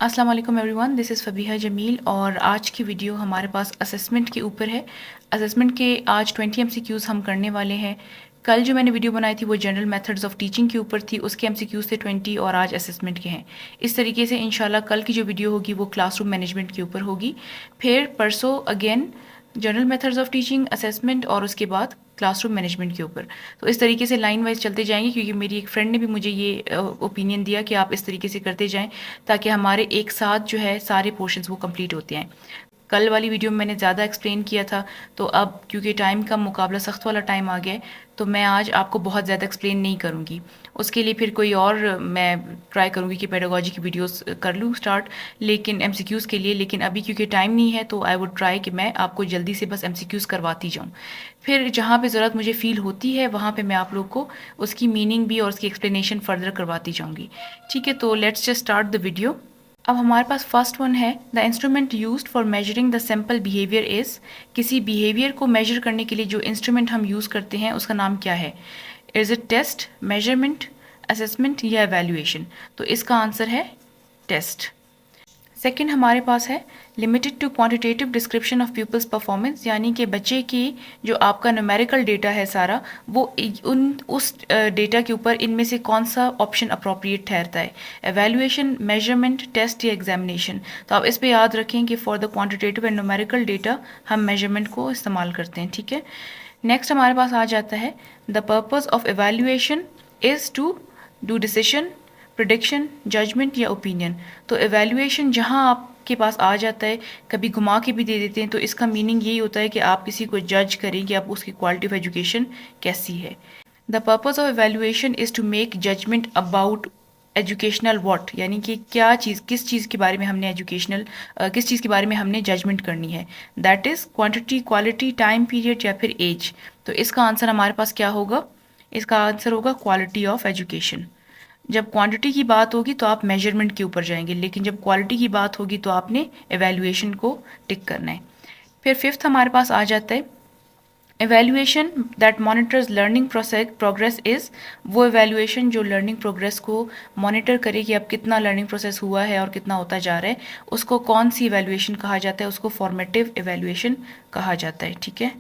अस्सलाम वालेकुम everyone, this is Fabiha Jameel और आज की वीडियो हमारे पास असेसमेंट के ऊपर है। असेसमेंट के आज 20 एमसीक्यूज़ हम करने वाले हैं। कल जो मैंने वीडियो बनाई थी वो जनरल मेथड्स ऑफ टीचिंग के ऊपर थी, उसके एमसीक्यूज़ थे 20 और आज असेसमेंट के हैं। इस तरीके से इंशाल्लाह कल की जो वीडियो होगी वो क्लासरूम मैनेजमेंट के ऊपर होगी। फिर परसों again general methods of teaching, assessment और उसके बाद क्लासरूम मैनेजमेंट के ऊपर। तो इस तरीके से लाइन वाइज चलते जाएंगे, क्योंकि मेरी एक फ्रेंड ने भी मुझे ये ओपिनियन दिया कि आप इस तरीके से करते जाएं ताकि हमारे एक साथ जो है सारे पोर्शंस वो कंप्लीट होते हैं। कल वाली वीडियो में मैंने ज़्यादा एक्सप्लेन किया था, तो अब क्योंकि टाइम का मुकाबला सख्त वाला टाइम आ गया है, तो मैं आज आपको बहुत ज़्यादा एक्सप्लेन नहीं करूँगी। उसके लिए फिर कोई और मैं ट्राई करूँगी कि पेडागोजी की वीडियोस कर लूँ स्टार्ट, लेकिन एमसीक्यूज़ के लिए। लेकिन अभी क्योंकि टाइम नहीं है तो आई वुड ट्राई कि मैं आपको जल्दी से बस एमसीक्यूज़ करवाती जाऊँ। फिर जहाँ पे ज़रूरत मुझे फ़ील होती है वहाँ पे मैं आप लोग को उसकी मीनिंग भी और उसकी एक्सप्लेनेशन फर्दर करवाती जाऊँगी। ठीक है, तो let's just start the video. अब हमारे पास फर्स्ट वन है, the instrument used for measuring the sample behaviour is. किसी बिहेवियर को मेजर करने के लिए जो इंस्ट्रूमेंट हम यूज़ करते हैं उसका नाम क्या है? Is it test, measurement, assessment या एवेल्युएशन? तो इसका आंसर है टेस्ट। सेकेंड हमारे पास है limited to quantitative description of people's performance, यानी कि बच्चे की जो आपका न्यूमेरिकल डेटा है सारा, वो उस डेटा के ऊपर इनमें से कौन सा ऑप्शन अप्रोप्रिएट ठहरता है? एवेल्युएशन, मेजरमेंट, टेस्ट या एग्जामिनेशन? तो आप इस पे याद रखें कि for the quantitative and numerical data हम मेजरमेंट को इस्तेमाल करते हैं। ठीक है, नेक्स्ट हमारे पास आ जाता है the purpose of evaluation is to do decision, prediction, judgement या ओपिनियन? तो एवेल्युएशन जहाँ आपके पास आ जाता है, कभी घुमा के भी दे देते हैं, तो इसका मीनिंग यही होता है कि आप किसी को जज करें कि आप उसकी क्वालिटी ऑफ एजुकेशन कैसी है। The purpose of evaluation is to make judgement about educational what, यानी कि क्या चीज़, किस चीज़ के बारे में हमने किस चीज़ के बारे में हमने जजमेंट करनी है। That is quantity, quality, time period या फिर एज। तो इसका आंसर हमारे पास क्या होगा? इसका आंसर होगा क्वालिटी ऑफ एजुकेशन। जब क्वांटिटी की बात होगी तो आप मेजरमेंट के ऊपर जाएंगे, लेकिन जब क्वालिटी की बात होगी तो आपने एवेल्युएशन को टिक करना है। फिर फिफ्थ हमारे पास आ जाता है evaluation that monitors learning progress is. वो एवेल्युएशन जो लर्निंग प्रोग्रेस को मॉनिटर करे कि अब कितना लर्निंग प्रोसेस हुआ है और कितना होता जा रहा है, उसको कौन सी एवेल्युएशन कहा जाता है? उसको फॉर्मेटिव एवेल्युएशन कहा जाता है। ठीक है,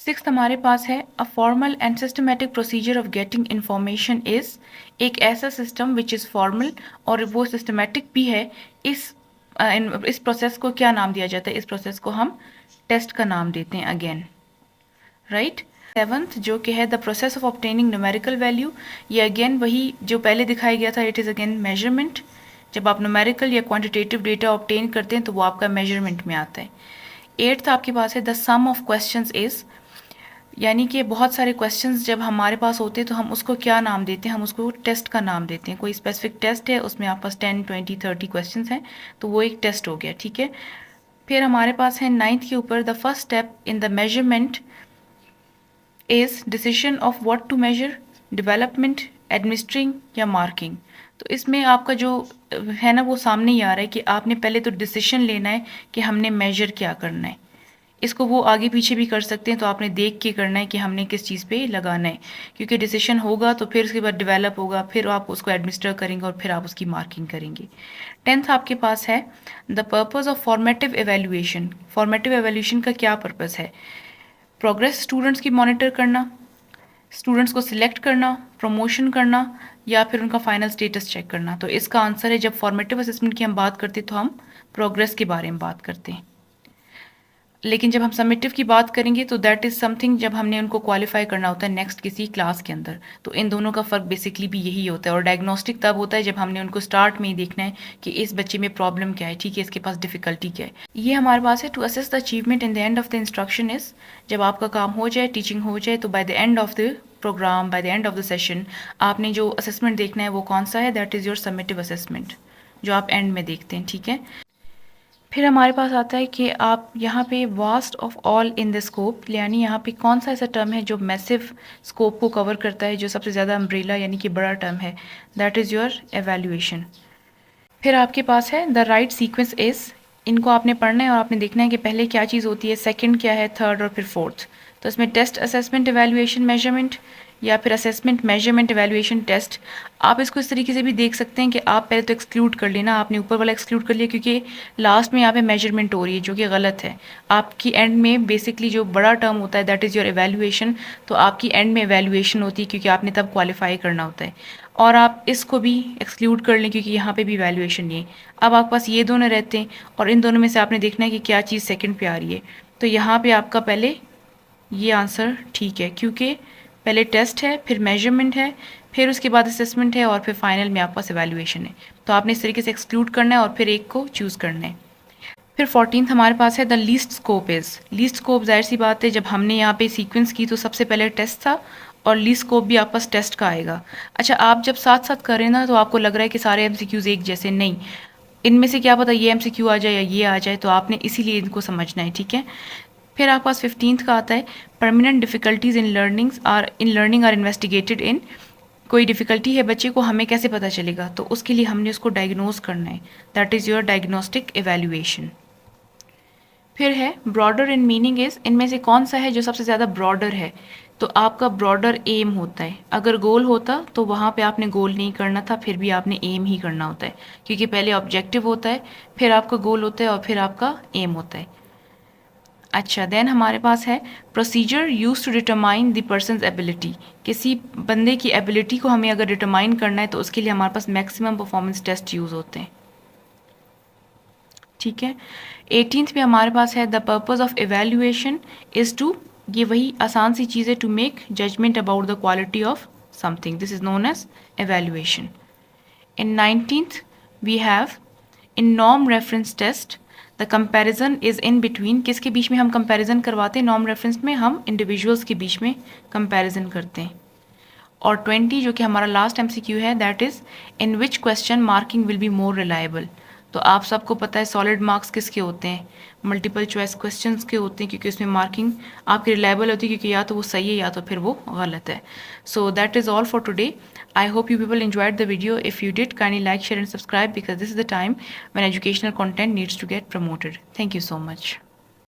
सिक्स्थ हमारे पास है a formal and systematic procedure of getting information is. एक ऐसा सिस्टम विच इज़ फॉर्मल और वो सिस्टमेटिक भी है। इस प्रोसेस को क्या नाम दिया जाता है? इस प्रोसेस को हम टेस्ट का नाम देते हैं अगेन, राइट। सेवंथ जो कि है the process of obtaining numerical value, ये अगेन वही जो पहले दिखाया गया था, इट इज़ अगेन मेजरमेंट। जब आप न्यूमेरिकल या क्वांटिटेटिव डेटा ऑब्टेन करते हैं तो वो आपका मेजरमेंट में आता है। एट्थ आपके पास है the sum of questions is, यानी कि बहुत सारे क्वेश्चंस जब हमारे पास होते हैं तो हम उसको क्या नाम देते हैं? हम उसको टेस्ट का नाम देते हैं। कोई स्पेसिफिक टेस्ट है, उसमें आपके पास 10, 20, 30 क्वेश्चंस हैं, तो वो एक टेस्ट हो गया। ठीक है, फिर हमारे पास है नाइन्थ के ऊपर the first step in the measurement is decision of what to measure, development, administering या मार्किंग? तो इसमें आपका जो है ना वो सामने ही आ रहा है कि आपने पहले तो डिसीजन लेना है कि हमने मेजर क्या करना है। इसको वो आगे पीछे भी कर सकते हैं, तो आपने देख के करना है कि हमने किस चीज़ पे लगाना है, क्योंकि डिसीजन होगा तो फिर उसके बाद डेवलप होगा, फिर आप उसको एडमिनिस्टर करेंगे और फिर आप उसकी मार्किंग करेंगे। टेंथ आपके पास है the purpose of formative evaluation. Formative evaluation का क्या पर्पज़ है? प्रोग्रेस स्टूडेंट्स की मॉनिटर करना, स्टूडेंट्स को सिलेक्ट करना, प्रमोशन करना या फिर उनका फाइनल स्टेटस चेक करना? तो इसका आंसर है, जब फॉर्मेटिव असेसमेंट की हम बात करते हैं तो हम प्रोग्रेस के बारे में बात करते हैं, लेकिन जब हम समेटिव की बात करेंगे तो दैट इज़ समथिंग जब हमने उनको क्वालिफाई करना होता है नेक्स्ट किसी क्लास के अंदर। तो इन दोनों का फ़र्क बेसिकली भी यही होता है। और डायग्नोस्टिक तब होता है जब हमने उनको स्टार्ट में ही देखना है कि इस बच्चे में प्रॉब्लम क्या है, ठीक है, इसके पास डिफ़िकल्टी क्या है। ये हमारे पास है to assess the achievement in the end of the instruction is. जब आपका काम हो जाए, टीचिंग हो जाए, तो by the end of the programme, by the end of the session, आपने जो असेसमेंट देखना है वो कौन सा है? That is your summative assessment, जो आप एंड में देखते हैं। ठीक है, फिर हमारे पास आता है कि आप यहाँ पे vast of all in the scope, यानी यहाँ पे कौन सा ऐसा टर्म है जो मैसिव स्कोप को कवर करता है, जो सबसे ज़्यादा अम्ब्रेला यानी कि बड़ा टर्म है? That is your evaluation. फिर आपके पास है द राइट सीक्वेंस इज़। इनको आपने पढ़ना है और आपने देखना है कि पहले क्या चीज़ होती है, सेकंड क्या है, थर्ड और फिर फोर्थ। तो इसमें टेस्ट, असेसमेंट, एवेल्युएशन, मेजरमेंट, या फिर असेसमेंट, मेजरमेंट, एवेल्युएशन, टेस्ट। आप इसको इस तरीके से भी देख सकते हैं कि आप पहले तो एक्सक्लूड कर लेना, आपने ऊपर वाला एक्सक्लूड कर लिया क्योंकि लास्ट में यहाँ पे मेजरमेंट हो रही है जो कि गलत है। आपकी एंड में बेसिकली जो बड़ा टर्म होता है दैट इज़ योर एवेल्युएशन, तो आपकी एंड में एवेल्युएशन होती है क्योंकि आपने तब क्वालिफाई करना होता है। और आप इसको भी एक्सक्लूड कर लें क्योंकि यहाँ पे भी वैल्यूएशन नहीं है। अब आपके पास ये दोनों रहते हैं और इन दोनों में से आपने देखना है कि क्या चीज़ सेकंड पे आ रही है। तो यहाँ पे आपका पहले ये आंसर ठीक है क्योंकि पहले टेस्ट है, फिर मेजरमेंट है, फिर उसके बाद असेसमेंट है और फिर फाइनल में आपके पास एवेल्युएशन है। तो आपने इस तरीके से एक्सक्लूड करना है और फिर एक को चूज़ करना है। फिर 14th हमारे पास है the least scope is. Least scope जाहिर सी बात है, जब हमने यहाँ पे सीक्वेंस की तो सबसे पहले टेस्ट था और लीस्ट स्कोप भी आपके पास टेस्ट का आएगा। अच्छा, आप जब साथ साथ करें ना तो आपको लग रहा है कि सारे MCQs एक जैसे, नहीं, इनमें से क्या पता ये MCQ आ जाए या ये आ जाए, तो आपने इसीलिए इनको समझना है, ठीक है। फिर आपके पास 15th का आता है permanent difficulties in learning are investigated in. कोई डिफ़िकल्टी है बच्चे को, हमें कैसे पता चलेगा, तो उसके लिए हमने उसको डायग्नोज करना है, that is your diagnostic evaluation. फिर है ब्रॉडर इन मीनिंग इज़, इनमें से कौन सा है जो सबसे ज़्यादा ब्रॉडर है, तो आपका ब्रॉडर एम होता है। अगर गोल होता तो वहाँ पे आपने गोल नहीं करना था, फिर भी आपने एम ही करना होता है क्योंकि पहले ऑब्जेक्टिव होता है, फिर आपका गोल होता है और फिर आपका एम होता है। अच्छा, देन हमारे पास है procedure use to determine the person's ability. किसी बंदे की एबिलिटी को हमें अगर डिटरमाइन करना है तो उसके लिए हमारे पास मैक्सिमम परफॉर्मेंस टेस्ट यूज़ होते हैं, ठीक है। 18th पे हमारे पास है the purpose of evaluation is to, ये वही आसान सी चीज़ है, to make judgement about the quality of something, this is known as evaluation. In 19th we have in norm reference test the comparison is in between. किसके बीच में हम कंपैरिजन करवाते हैं नॉर्म रेफरेंस में, हम इंडिविजुअल्स के बीच में कंपैरिजन करते हैं। और 20 जो कि हमारा लास्ट MCQ है, that is in which question marking will be more reliable. तो आप सबको पता है सॉलिड मार्क्स किसके होते हैं, मल्टीपल चॉइस क्वेश्चंस के होते हैं क्योंकि उसमें मार्किंग आपकी रिलायबल होती है क्योंकि या तो वो सही है या तो फिर वो गलत है। So that is all for today. I hope you people enjoyed the video. If you did, kindly like, share and subscribe because this is the time when educational content needs to get promoted. Thank you so much.